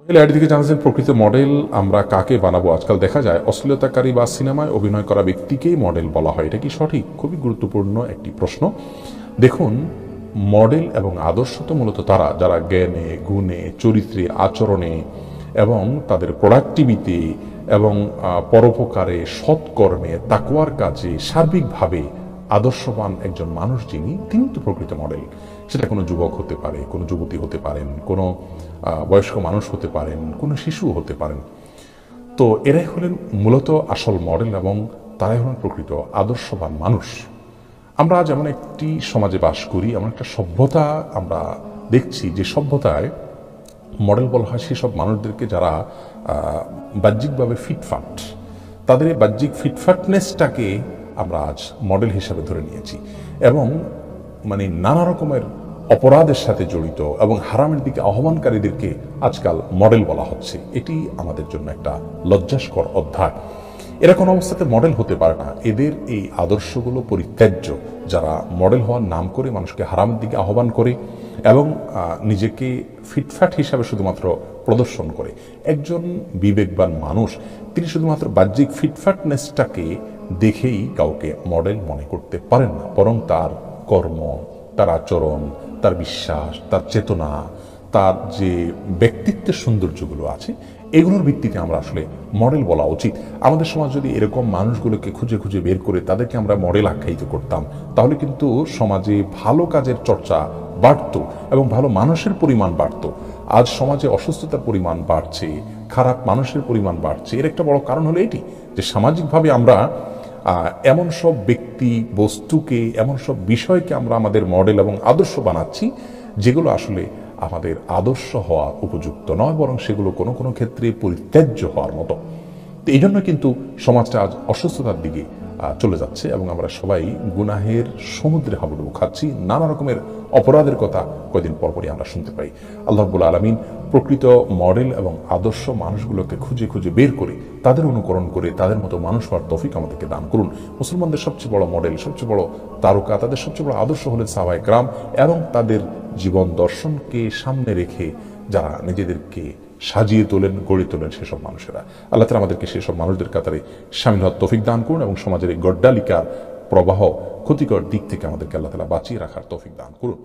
এর দিকে জানাচ্ছেন প্রকৃত মডেল আমরা কাকে বানাবো। আজকাল দেখা যায় অশ্লীলতাকারী বা সিনেমায় অভিনয় করা ব্যক্তিকেই মডেল বলা হয়, এটা কি সঠিক? খুবই গুরুত্বপূর্ণ একটি প্রশ্ন। দেখুন, মডেল এবং আদর্শ তো মূলত তারা যারা জ্ঞানে, গুণে, চরিত্রে, আচরণে এবং তাদের প্রোডাক্টিভিটি এবং পরোপকারে, সৎকর্মে, তাকওয়ার কাজে সার্বিকভাবে আদর্শবান একজন মানুষ তিনি তো প্রকৃত মডেল। সেটা কোনো যুবক হতে পারে, কোনো যুবতী হতে পারেন, কোনো বয়স্ক মানুষ হতে পারেন, কোনো শিশু হতে পারেন। তো এরাই হলেন মূলত আসল মডেল এবং তারাই হলেন প্রকৃত আদর্শবান মানুষ। আমরা আজ এমন একটি সমাজে বাস করি, এমন একটা সভ্যতা আমরা দেখছি যে সভ্যতায় মডেল বলা হয় সেসব মানুষদেরকে যারা বাহ্যিকভাবে ফিটফাট। তাদের এই বাহ্যিক ফিটফাটনেসটাকে আমরা আজ মডেল হিসাবে ধরে নিয়েছি এবং নানা রকমের অপরাধের সাথে জড়িত এবং হারামের দিকে আহ্বানকারীদেরকে আজকাল মডেল বলা হচ্ছে। এটি আমাদের জন্য একটা লজ্জাস্কর অধ্যায়। এরা কোনো অবস্থাতে মডেল হতে পারে না। এদের এই আদর্শগুলো পরিত্যাজ্য। যারা মডেল হওয়ার নাম করে মানুষকে হারামের দিকে আহ্বান করে এবং নিজেকে ফিটফাট হিসাবে শুধুমাত্র প্রদর্শন করে। একজন বিবেকবান মানুষ তিনি শুধুমাত্র বাহ্যিক ফিটফাটনেসটাকে দেখেই কাউকে মডেল মনে করতে পারেন না, বরং তার কর্ম, তার আচরণ, তার বিশ্বাস, তার চেতনা, তার যে ব্যক্তিত্বের সৌন্দর্যগুলো আছে এগুলোর ভিত্তিতে আমরা আসলে মডেল বলা উচিত। আমাদের সমাজ যদি এরকম মানুষগুলোকে খুঁজে খুঁজে বের করে তাদেরকে আমরা মডেল আখ্যায়িত করতাম, তাহলে কিন্তু সমাজে ভালো কাজের চর্চা বাড়ত এবং ভালো মানুষের পরিমাণ বাড়ত। আজ সমাজে অসুস্থতার পরিমাণ বাড়ছে, খারাপ মানুষের পরিমাণ বাড়ছে। এর একটা বড় কারণ হলো এটি যে সামাজিকভাবে আমরা এমন সব ব্যক্তি, বস্তুকে, এমন সব বিষয়কে আমরা আমাদের মডেল এবং আদর্শ বানাচ্ছি যেগুলো আসলে আমাদের আদর্শ হওয়া উপযুক্ত নয়, বরং সেগুলো কোনো কোনো ক্ষেত্রে পরিত্যাজ্য হওয়ার মতো। তো এই জন্য কিন্তু সমাজটা আজ অসুস্থতার দিকে চলে যাচ্ছে এবং আমরা সবাই গুনাহের সমুদ্রে হাবুডুবু খাচ্ছি। নানা রকমের অপরাধের কথা কয়েকদিন পরপরই আমরা শুনতে পাই। আল্লাহ রাব্বুল আলামিন প্রকৃত মডেল এবং আদর্শ মানুষগুলোকে খুঁজে খুঁজে বের করে তাদের অনুকরণ করে তাদের মতো মানুষ হওয়ার তৌফিক আমাদেরকে দান করুন। মুসলমানদের সবচেয়ে বড় মডেল, সবচেয়ে বড় তারকা, তাদের সবচেয়ে বড় আদর্শ হলেন সাহাবায়ে কেরাম এবং তাদের জীবন দর্শনকে সামনে রেখে যারা নিজেদেরকে সাজিয়ে তোলেন, গড়ে তোলেন সেসব মানুষেরা। আল্লাহ তাআলা আমাদেরকে সেসব মানুষদের কাতারে শামিল হওয়ার তৌফিক দান করুন এবং সমাজের এই গড্ডালিকার প্রবাহ, ক্ষতিকর দিক থেকে আমাদেরকে আল্লাহ তাআলা বাঁচিয়ে রাখার তৌফিক দান করুন।